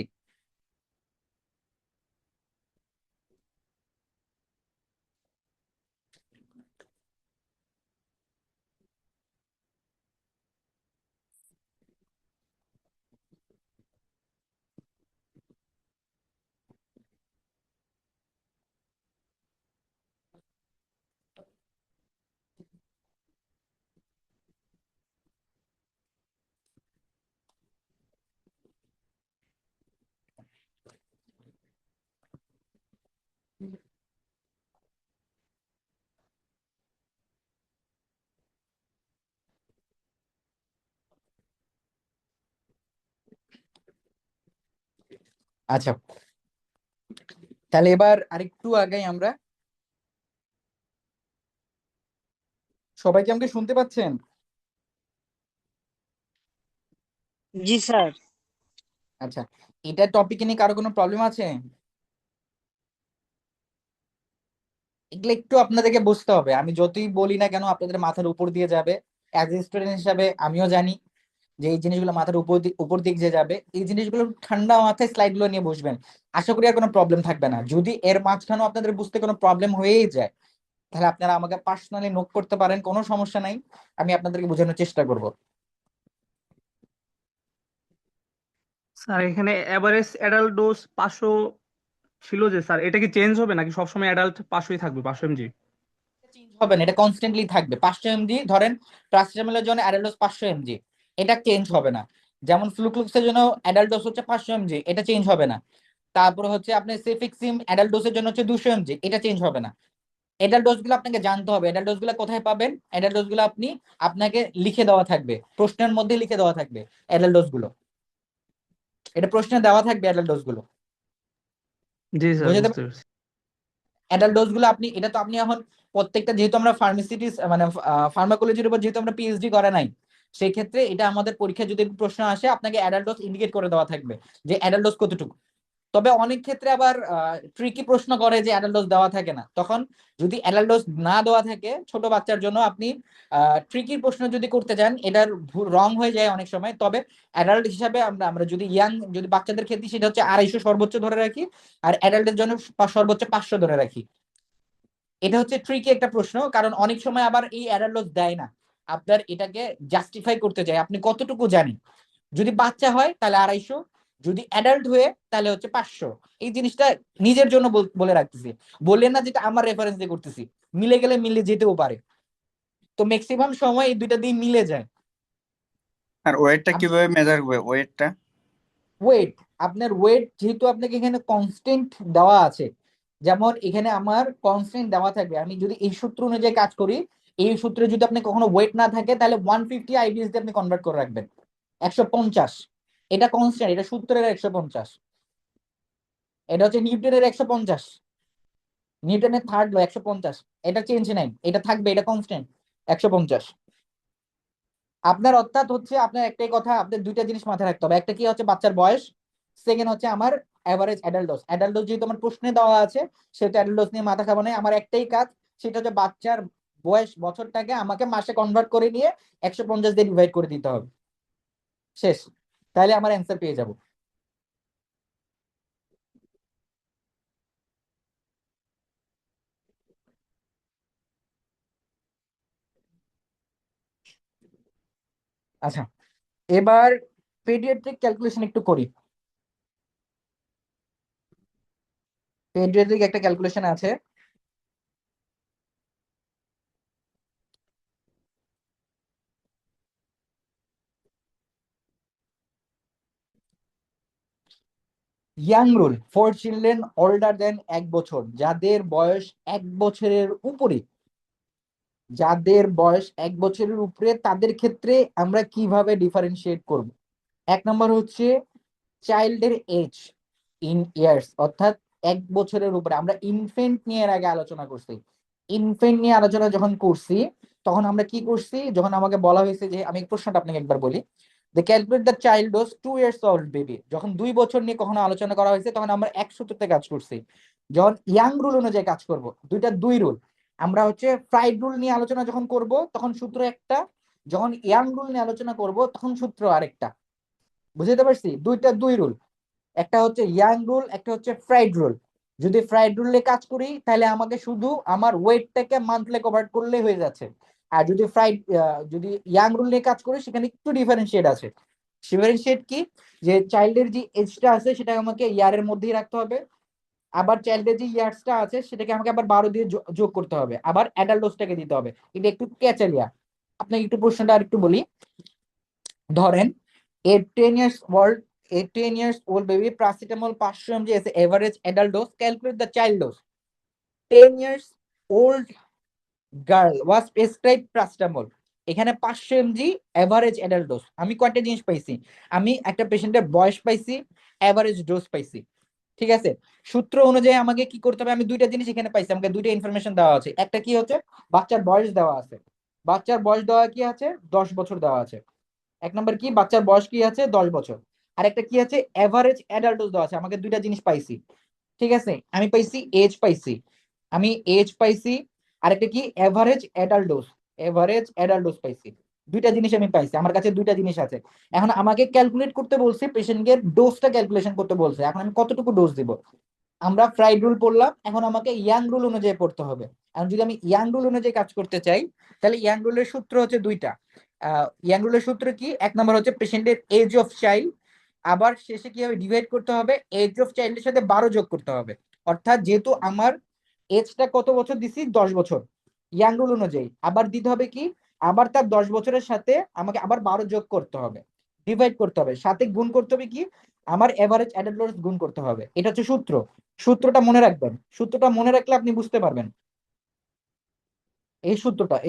আচ্ছা, তাহলে এবার আরেকটু আগাই আমরা। সবাই কি আমাকে শুনতে পাচ্ছেন? জি স্যার। আচ্ছা, এটা টপিকে নিয়ে কারো কোনো প্রবলেম আছে? এগুলো একটু আপনাদেরকে বুঝতে হবে, আমি যতই বলি না কেন আপনাদের মাথার উপর দিয়ে যাবে। অ্যাজ এ স্টুডেন্ট হিসাবে আমিও জানি, যে এই জিনিসগুলো মাথার উপর দিক যে যাবে, এই জিনিসগুলো ঠান্ডা মাথায় স্লাইড গুলো নিয়ে বসবেন। আশা করি আর কোনো প্রবলেম থাকবে না। যদি এর মাঝখানেও আপনাদের বুঝতে কোনো প্রবলেম হয়েই যায়, তাহলে আপনারা আমাকে পার্সোনালি নোট করতে পারেন, কোনো সমস্যা নাই, আমি আপনাদেরকে বোঝানোর চেষ্টা করব। স্যার এখানে এভারেজ অ্যাডাল্ট ডোজ 500 ছিল যে স্যার, এটা কি চেঞ্জ হবে নাকি সবসময় অ্যাডাল্ট 500ই থাকবে, 500 mg? চেঞ্জ হবে না, এটা কনস্ট্যান্টলি থাকবে 500 mg। ধরেন প্যারাসিটামলের জন্য অ্যাডাল্ট ডোজ 500 mg, এটা চেঞ্জ হবে না। যেমন ফ্লুক্লুক্সের জন্য অ্যাডাল্ট ডোজ হচ্ছে 500 mg, এটা চেঞ্জ হবে না। তারপর হচ্ছে আপনার সেফিক্সিম অ্যাডাল্ট ডোজের জন্য হচ্ছে 200 mg, এটা চেঞ্জ হবে না। অ্যাডাল্ট ডোজ গুলো আপনাকে জানতে হবে। অ্যাডাল্ট ডোজ গুলো কোথায় পাবেন? অ্যাডাল্ট ডোজ গুলো আপনাকে লিখে দেওয়া থাকবে, প্রশ্নের মধ্যে লিখে দেওয়া থাকবে অ্যাডাল্ট ডোজ গুলো। এটা প্রশ্নে দেওয়া থাকবে অ্যাডাল্ট ডোজ গুলো, জি স্যার, বুঝতে বুঝতে পারছি। অ্যাডাল্ট ডোজ গুলো এটা তো আপনি এখন প্রত্যেকটা, যেহেতু আমরা ফার্মাসিটিস মানে ফার্মাকোলজির উপর যেহেতু আমরা পিএইচডি করা নাই, সেই ক্ষেত্রে এটা আমাদের পরীক্ষায় যদি প্রশ্ন আসে আপনাকে অ্যাডাল্ট ডোজ ইন্ডিকেট করে দেওয়া থাকবে যে অ্যাডাল্ট ডোজ কতটুকু। তবে অনেক ক্ষেত্রে আবার ট্রিকি প্রশ্ন করে যে অ্যাডাল্ট ডোজ দেওয়া থাকে না, তখন যদি অ্যাডাল্ট ডোজ না দেওয়া থাকে ছোট বাচ্চার জন্য, আপনি ট্রিকি প্রশ্ন যদি করতে যান এটার রং হয়ে যায় অনেক সময়। তবে অ্যাডাল্ট হিসাবে আমরা যদি যদি বাচ্চাদের ক্ষেত্রে সেটা হচ্ছে 250 সর্বোচ্চ ধরে রাখি, আর অ্যাডাল্টের জন্য সর্বোচ্চ 500 ধরে রাখি। এটা হচ্ছে ট্রিকি একটা প্রশ্ন, কারণ অনেক সময় আবার এই অ্যাডাল্ট ডোজ দেয় না, আপনার এটাকে জাস্টিফাই করতে চাই আপনি কতটুকু জানেন। যদি বাচ্চা হয় তাহলে 250, যদি অ্যাডাল্ট হয়ে তাহলে হচ্ছে 500। এই জিনিসটা নিজের জন্য বলে রাখতেছি, বললেন না যেটা আমার রেফারেন্স দিয়ে করতেছি, মিলে গেলে মিলে যেতেও পারে। তো ম্যাক্সিমাম সময় এই দুইটা দিয়ে মিলে যায়। আর ওয়েটটা কিভাবে মেজার হবে? ওয়েটটা ওয়েট, আপনার ওয়েট যেহেতু আপনাকে এখানে কনস্ট্যান্ট দেওয়া আছে, যেমন এখানে আমার কনস্ট্যান্ট দেওয়া থাকবে, আমি যদি এই সূত্র অনুযায়ী কাজ করি, এই সূত্রে যদি আপনি কখনো ওয়েট না থাকে তাহলে 150 আইবিএস দিয়ে আপনি কনভার্ট করে রাখবেন 150। এটা কনস্ট্যান্ট, এটা সূত্রের 150, এটা হচ্ছে নিউটনের 150, নিউটনের থার্ড ল 150। এটা চেঞ্জ নাই, এটা থাকবে, এটা কনস্ট্যান্ট 150। আপনার অর্থাৎ হচ্ছে আপনার একটাই কথা, আপনার দুইটা জিনিস মাথায় রাখতে হবে। একটা কি হচ্ছে বাচ্চার বয়স, সেকেন্ড হচ্ছে আমার average adult dose. Adult dose যেহেতু আমার প্রশ্নে দেওয়া আছে, সেটা অ্যাডাল্ট ডোজ নিয়ে মাথা খাবো না। আমার একটাই কাজ, সেটা হচ্ছে বাচ্চার বয়স বছরটাকে আমাকে মাসে কনভার্ট করে নিয়ে 150 দিয়ে ডিভাইড করে দিতে হবে, শেষ। তাহলে আমার অ্যান্সার পেয়ে যাব। আচ্ছা, এবার পেডিয়াট্রিক ক্যালকুলেশন একটু করি। পেডিয়াট্রিক একটা ক্যালকুলেশন আছে, young rule for children older দেন 1 বছর, যাদের বয়স 1 বছরের উপরে, যাদের বয়স 1 বছরের উপরে তাদের ক্ষেত্রে আমরা কিভাবে ডিফারেন্সিয়েট করব। এক নম্বর হচ্ছে চাইল্ডের এজ ইন ইয়ার্স, অর্থাৎ 1 বছরের উপরে। আমরা ইনফেন্ট নিয়ে এর আগে আলোচনা করছি। ইনফেন্ট নিয়ে আলোচনা যখন করছি, তখন আমরা কি করছি, যখন আমাকে বলা হয়েছে যে, আমি প্রশ্নটা আপনাকে একবার বলি, the calculate the child was 2 years old baby, যখন 2 বছর নিয়ে কখনো আলোচনা করা হয়েছে তখন আমরা এক সূত্রতে কাজ করছি। যখন ইয়াং রুল অনুযায়ী কাজ করব, দুইটা দুই রুল। আমরা হচ্ছে ফ্রাইড রুল নিয়ে আলোচনা যখন করব তখন সূত্র একটা, যখন ইয়াং রুল নিয়ে আলোচনা করব তখন সূত্র আরেকটা। বুঝতে পারছি, দুইটা দুই রুল, একটা হচ্ছে ইয়াং রুল, একটা হচ্ছে ফ্রাইড রুল। যদি ফ্রাইড রুলে কাজ করি তাহলে আমাকে শুধু আমার ওয়েটটাকে মান্থলি কভার করলে হয়ে যাচ্ছে। আর যদি ইয়াং রুল নিয়ে কাজ করি সেখানে একটু ডিফারেন্সিয়েট আছে। ডিফারেন্সিয়েট কি, যে চাইল্ডের যে এজটা আছে সেটা আমাকে ইয়ারের মধ্যেই রাখতে হবে, আবার চাইল্ডের যে ইয়ার্সটা আছে সেটাকে আমাকে আবার 12 দিয়ে যোগ করতে হবে, আবার অ্যাডাল্ট ডোজটাকে দিতে হবে। এটা একটু ক্যাচালিয়া। আপনাকে একটু প্রশ্নটা আর একটু বলি। ধরেন a 10 years old, a 10 years old baby paracetamol 500 mg as average adult dose, calculate the child dose. 10 years old girl was prescribed paracetamol, এখানে 500 mg এভারেজ অ্যাডাল্ট ডোজ। আমি কয়টা জিনিস পাইছি, আমি একটা পেশেন্টের বয়স পাইছি, এভারেজ ডোজ পাইছি, ঠিক আছে। সূত্র অনুযায়ী আমাকে কি করতে হবে, আমি দুইটা জিনিস এখানে পাইছি, আমাকে দুইটা ইনফরমেশন দেওয়া আছে। একটা কি হচ্ছে বাচ্চার বয়স দেওয়া আছে, বাচ্চার বয়স দেওয়া কি আছে 10 বছর দেওয়া আছে। এক নম্বর কি বাচ্চার বয়স কি আছে 10 বছর, আর একটা কি আছে এভারেজ অ্যাডাল্ট ডোজ দেওয়া আছে। আমাকে দুইটা জিনিস পাইছি, ঠিক আছে। আমি পাইছি এজ পাইছি, আমি এজ পাইছি, আর একটা কি average adult dose, average adult dose পাইছি। দুইটা জিনিস আমি পাইছি, আমার কাছে দুইটা জিনিস আছে। এখন আমাকে ক্যালকুলেট করতে বলছে, পেশেন্টকে ডোজটা ক্যালকুলেশন করতে বলছে, এখন আমি কতটুকু ডোজ দিব। আমরা ফ্রাইড রুল পড়লাম, এখন আমাকে ইয়াং রুল অনুযায়ী পড়তে হবে। এখন যদি আমি ইয়াং রুল অনুযায়ী কাজ করতে চাই, তাহলে ইয়াং রুলের সূত্র হচ্ছে দুইটা। ইয়াং রুলের সূত্র কি? এক নম্বর হচ্ছে পেশেন্টের এজ অফ চাইল্ড, আবার শেষে কি হবে, ডিভাইড করতে হবে এজ অফ চাইল্ডের সাথে 12 যোগ করতে হবে। অর্থাৎ যেহেতু আমার এজটা কত বছর দিছি, 10 বছর, ইয়াং রুল অনুযায়ী আবার দিতে হবে কি, আবার তার 10 বছরের সাথে আমাকে আবার 12 যোগ করতে হবে, ডিভাইড করতে হবে, সাথে গুণ করতে হবে কি, আমার এভারেজ অ্যাডাল্ট ডোজ গুণ করতে হবে। এটা হচ্ছে সূত্র। সূত্রটা মনে রাখবেন, সূত্রটা মনে রাখলে আপনি বুঝতে পারবেন। এই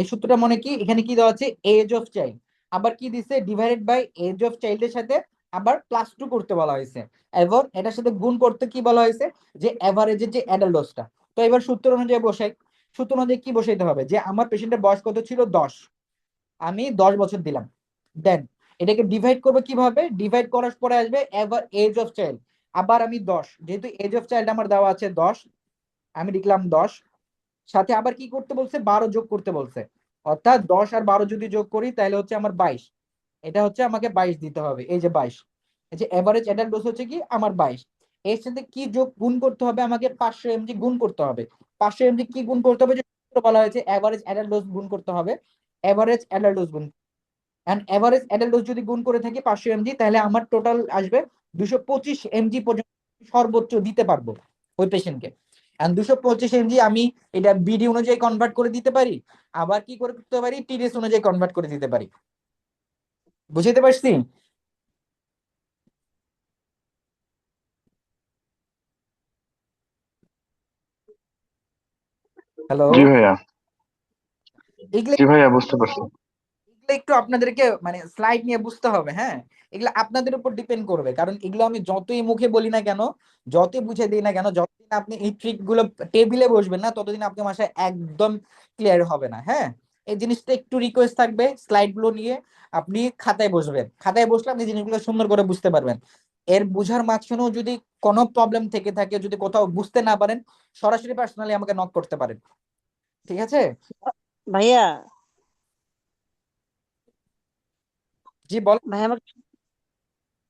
সূত্রটা মনে কি, এখানে কি দেওয়া আছে, এজ অফ চাইল্ড, আবার কি দিছে, ডিভাইডেড বাই এজ অফ চাইল্ডের সাথে আবার +2 করতে বলা হয়েছে, এবং এটার সাথে গুণ করতে কি বলা হয়েছে, যে এভারেজের যে অ্যাডাল্ট ডোজটা। তো এবার সূত্র অনুযায়ী বসাই। সূত্র অনুযায়ী কি বসাইতে হবে, যে আমার পেশেন্টের বয়স কত ছিল, 10, আমি 10 বছর দিলাম। দেন এটাকে ডিভাইড করবো কিভাবে, ডিভাইড করার পরে আসবে এভার এজ অফ চাইল্ড, আবার আমি 10, যেহেতু এজ অফ চাইল্ড আমার দেওয়া আছে 10, আমি লিখলাম 10, সাথে আবার কি করতে বলছে, 12 যোগ করতে বলছে। অর্থাৎ 10 আর 12 যদি যোগ করি তাহলে হচ্ছে আমার 22, এটা হচ্ছে আমাকে 22 দিতে হবে, এই যে 22। এই যে এভারেজ অ্যাডাল্ট ডোজ হচ্ছে কি আমার 22, এর সাথে কি যোগ গুণ করতে হবে, আমাকে 500 mg গুণ করতে হবে। 500 mg কি গুণ করতে হবে, যে সূত্র বলা হয়েছে এভারেজ অ্যাডাল্ট ডোজ গুণ করতে হবে, এভারেজ অ্যাডাল্ট ডোজ গুণ। এন্ড এভারেজ অ্যাডাল্ট ডোজ যদি গুণ করে থাকি 500 mg, তাহলে আমার টোটাল আসবে 225 mg পর্যন্ত সর্বোচ্চ দিতে পারবো ওই পেশেন্টকে। এন্ড 225 mg আমি এটা বিডি অনুযায়ী কনভার্ট করে দিতে পারি, আবার কি করে করতে পারি, টিডিএস অনুযায়ী কনভার্ট করে দিতে পারি। বুঝতে পারছি? হ্যালো। জি ভাইয়া, এগুলো জি ভাইয়া বুঝতে পারছি। এগুলো একটু আপনাদেরকে মানে স্লাইড নিয়ে বুঝতে হবে, হ্যাঁ। এগুলো আপনাদের উপর ডিপেন্ড করবে, কারণ এগুলো আমি যতই মুখে বলি না কেন, যতই বুঝে দিই না কেন, যতদিন আপনি এই ট্রিক গুলো টেবিলে বসবেন না, ততদিন আপনি মাসায় একদম ক্লিয়ার হবে না, হ্যাঁ। এই জিনিসটা একটু রিকোয়েস্ট থাকবে, স্লাইড গুলো নিয়ে আপনি খাতায় বসবেন, খাতায় বসলে আপনি জিনিসগুলো সুন্দর করে বুঝতে পারবেন। এর বুঝার মাঝখানেও যদি কোনো প্রবলেম থেকে থাকে, যদি কোথাও বুঝতে না পারেন, সরাসরি পার্সোনালি আমাকে নক করতে পারেন, ঠিক আছে? ভাইয়া, জি বল। ভাই আমার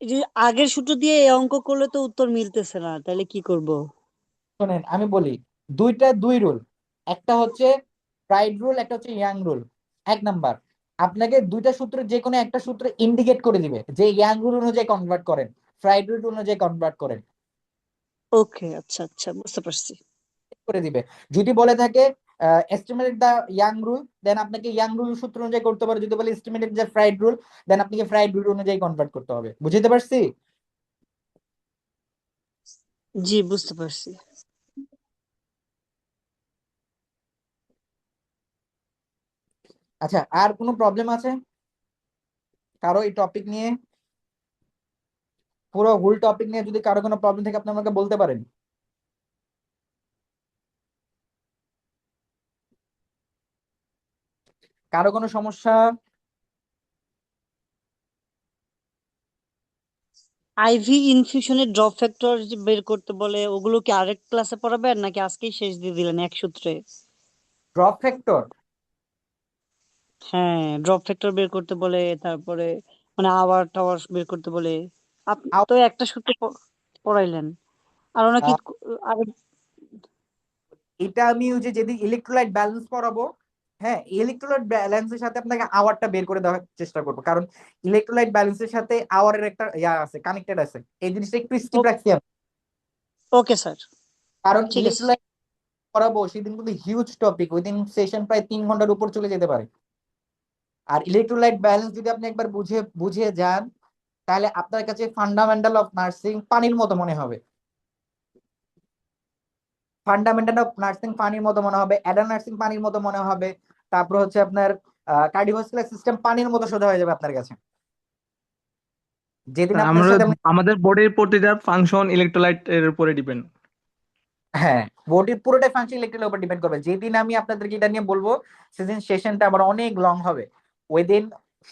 এই যে আগের সূত্র দিয়ে এই অঙ্ক করলে তো উত্তর মিলতেছে না, তাহলে কি করব? শোনেন আমি বলি, দুই রুল, একটা হচ্ছে প্রাইড রুল, একটা হচ্ছে ইয়াং রুল। এক নাম্বার, আপনাকে দুইটা সূত্র যে কোনো একটা সূত্র ইন্ডিকেট করে দিবে, যে ইয়াং রুল অনুযায়ী কনভার্ট করেন, প্রাইড রুল অনুযায়ী কনভার্ট করেন, ওকে, আচ্ছা আচ্ছা, বুঝতে পারছি। করে দিবে। যদি বলে থাকে এস্টিমেটেড দা ইয়াং রুল, দেন আপনাকে ইয়াং রুল সূত্র অনুযায়ী করতে পারে। যদি বলে এস্টিমেটেড দা ফ্রাইড রুল, দেন আপনাকে ফ্রাইড রুল অনুযায়ী কনভার্ট করতে হবে। বুঝতে পারছি? জি, বুঝতে পারছি। আচ্ছা, আর কোনো প্রবলেম আছে কারো এই টপিক নিয়ে? পুরো হোল টপিক নিয়ে যদি কারো কোনো প্রবলেম থাকে, আপনি আমাকে বলতে পারেন। কারো কোনো সমস্যা? আইভি ইনফিউশনের ড্রপ ফ্যাক্টর বের করতে বলে, ওগুলো কি আরেক ক্লাসে পড়াবেন নাকি আজকেই শেষ দিয়ে দিলেন এক সূত্রে? Drop factor? হ্যাঁ, ড্রপ ফ্যাক্টর বের করতে বলে, তারপরে মানে আওয়ার টাওয়ার বের করতে বলে। আপনি তো একটা সূত্র পড়াইলেন, আর নাকি আর এটা আমি ওই যে যেদিন ইলেকট্রোলাইট ব্যালেন্স পড়াবো, হ্যাঁ, ইলেকট্রোলাইট ব্যালেন্সের সাথে আপনাকে আওয়ারটা বের করে দেওয়ার চেষ্টা করবো, কারণ ইলেকট্রোলাইট ব্যালেন্সের সাথে আওয়ারের একটা ইয়া আছে, কানেক্টেড আছে। এই জিনিসটা একটু স্কিপ রাখছি আমি, ওকে স্যার, কারণ ঠিক আছে। ইলেকট্রোলাইট পড়াবো সেদিন কিন্তু হিউজ টপিক, ওই দিন সেশন প্রায় 3 ঘন্টার উপর চলে যেতে পারে। আর ইলেকট্রোলাইট ব্যালেন্স যদি আপনি একবার বুঝে বুঝে যান, তাহলে আপনার কাছে ফান্ডামেন্টাল অফ নার্সিং পানির মতো মনে হবে। ফান্ডামেন্টাল অফ নার্সিং পানির মতো মনে হবে, অ্যাডাল্ট নার্সিং পানির মতো মনে হবে, তারপর হচ্ছে আপনার কার্ডিওভাস্কুলার সিস্টেম পানির মতো সোজা হয়ে যাবে আপনার কাছে, যেদিন আপনার আমরা সাথে আমাদের বডির প্রতিটা ফাংশন ইলেকট্রোলাইট এর উপরে ডিপেন্ড। হ্যাঁ, বডির পুরোটাই ফাংশন ইলেকট্রিকের উপর ডিপেন্ড করবে। যেদিন আমি আপনাদেরকে এটা নিয়ে বলবো, সেদিন সেশনটা আমার অনেক লং হবে। ওই দিন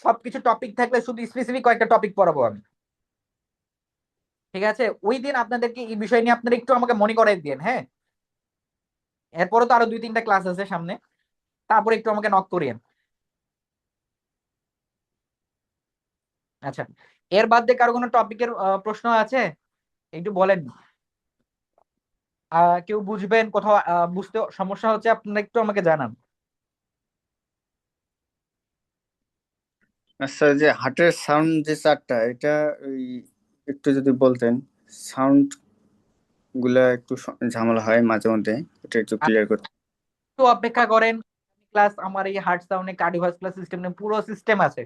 সবকিছু টপিক থাকলে শুধু স্পেসিফিক কয়েকটা টপিক পড়াবো আমি, ঠিক আছে? ওই দিন আপনাদেরকে এই বিষয় নিয়ে আপনারা একটু আমাকে মনে করাই দিন, হ্যাঁ। এরপরে তো আরো 2-3টা ক্লাস আছে সামনে, তারপরে একটু আমাকে নক করিয়েন। আচ্ছা, এর বাদ দিয়ে কারো কোনো টপিকের প্রশ্ন আছে? একটু বলেন। কেউ বুঝবেন, কোথাও বুঝতে সমস্যা হচ্ছে, আপনারা একটু আমাকে জানান। আচ্ছা, যে হার্টের সাউন্ড যে চারটা, এটা ওই একটু যদি বলতেন, সাউন্ড গুলা একটু ঝামেলা হয় মাঝে মধ্যে, এটা একটু আর ক্লিয়ার করতে। একটু অপেক্ষা করেন। ক্লাস আমার এই হার্ট সাউন্ডে কার্ডিওভাস্কুলার সিস্টেম নিয়ে পুরো সিস্টেম আছে।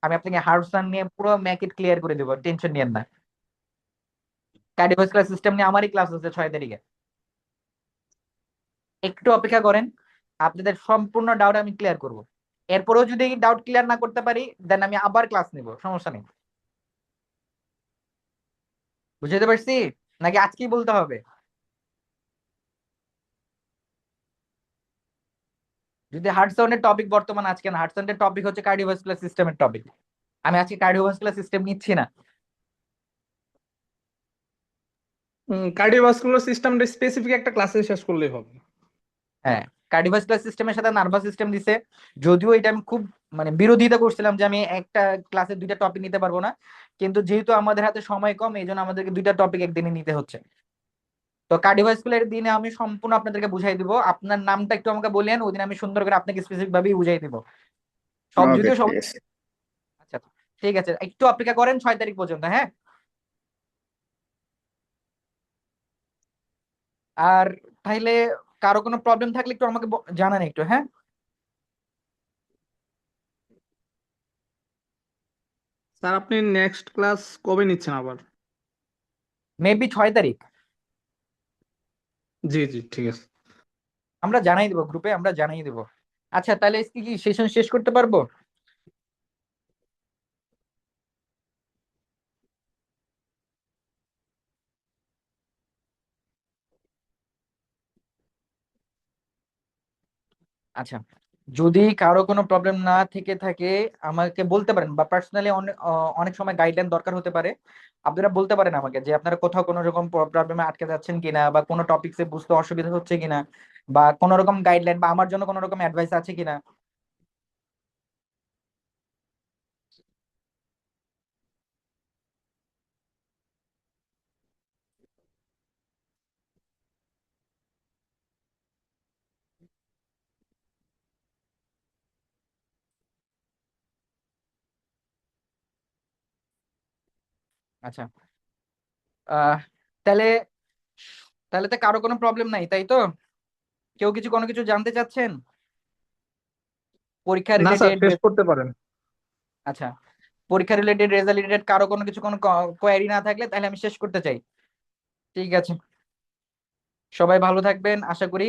আমি আপনাকে হার্ট সাউন্ড নিয়ে পুরো ম্যাকেট ক্লিয়ার করে দেবো, টেনশন নিয়েন না। কার্ডিওভাস্কুলার সিস্টেম নিয়ে আমারই ক্লাস আছে 6 তারিখে। একটু অপেক্ষা করেন, আপনাদের সম্পূর্ণ ডাউট আমি ক্লিয়ার করব। এরপরেও যদি ডাউট ক্লিয়ার না করতে পারি, দেন আমি আবার ক্লাস নিব, সমস্যা নেই। বুঝতে পারছি নাকি আজকেই বলতে হবে? যদি হার্ট সাউন্ডের টপিক বর্তমান আজকে না, হার্ট সাউন্ডের টপিক হচ্ছে কার্ডিওভাস্কুলার সিস্টেমের টপিক। আমি আজকে কার্ডিওভাস্কুলার সিস্টেম নিচ্ছি না। কার্ডিওভাস্কুলার সিস্টেমটা স্পেসিফিক একটা ক্লাসে শেষ করলেই হবে। হ্যাঁ, কার্ডিওভাস্কুলার সিস্টেমের সাথে নার্ভাস সিস্টেম দিছে। যদিও এটা আমি খুব মানে বিরোধিতা করছিলাম যে আমি একটা ক্লাসে 2টা টপিক নিতে পারবো না, কিন্তু যেহেতু আমাদের হাতে সময় কম, এই জন্য আমাদেরকে 2টা টপিক একদিনে নিতে হচ্ছে। তো কার্ডিওভাস্কুলার দিনে আমি সম্পূর্ণ আপনাদেরকে বুঝাই দিব। আপনার নামটা একটু আমাকে বলেন, ওই দিন আমি সুন্দর করে আপনাকে স্পেসিফিক ভাবে বুঝাই দিব। সব ওকে, যদিও সব। ঠিক আছে। আচ্ছা, ঠিক আছে, একটু অপেক্ষা করেন 6 তারিখ পর্যন্ত, হ্যাঁ। আর তাইলে কারো কোনো প্রবলেম থাকলে একটু আমাকে জানান একটু, হ্যাঁ। স্যার আপনি নেক্সট ক্লাস কবে নিচ্ছেন আবার? মেবি 6 তারিখ। জি জি, ঠিক আছে। আমরা জানাই দিব, গ্রুপে আমরা জানাই দিব। আচ্ছা, তাহলে আজকে কি সেশন শেষ করতে পারবো? আচ্ছা, যদি কারো কোনো প্রবলেম না থেকে থাকে আমাকে বলতে পারেন, বা পার্সোনালি অনেক সময় গাইডলাইন দরকার হতে পারে। আপনারা বলতে পারেন আমাকে যে আপনারা কোথাও কোনো রকম প্রবলেমে আটকে যাচ্ছেন কিনা, বা কোনো টপিকসে বুঝতে অসুবিধা হচ্ছে কিনা, বা কোনো রকম গাইডলাইন বা আমার জন্য কোনো রকম অ্যাডভাইস আছে কিনা। আচ্ছা, আহ তাহলে তাহলে তো কারো কোনো প্রবলেম নাই, তাই তো? কেউ কোনো কিছু জানতে চাচ্ছেন পরীক্ষা না স্যার, রিলেটেড? শেষ করতে পারেন। আচ্ছা, পরীক্ষা রিলেটেড, রেজাল্ট রিলেটেড কারো কোনো কোয়ারি না থাকলে তাহলে আমি শেষ করতে চাই। ঠিক আছে, সবাই ভালো থাকবেন আশা করি।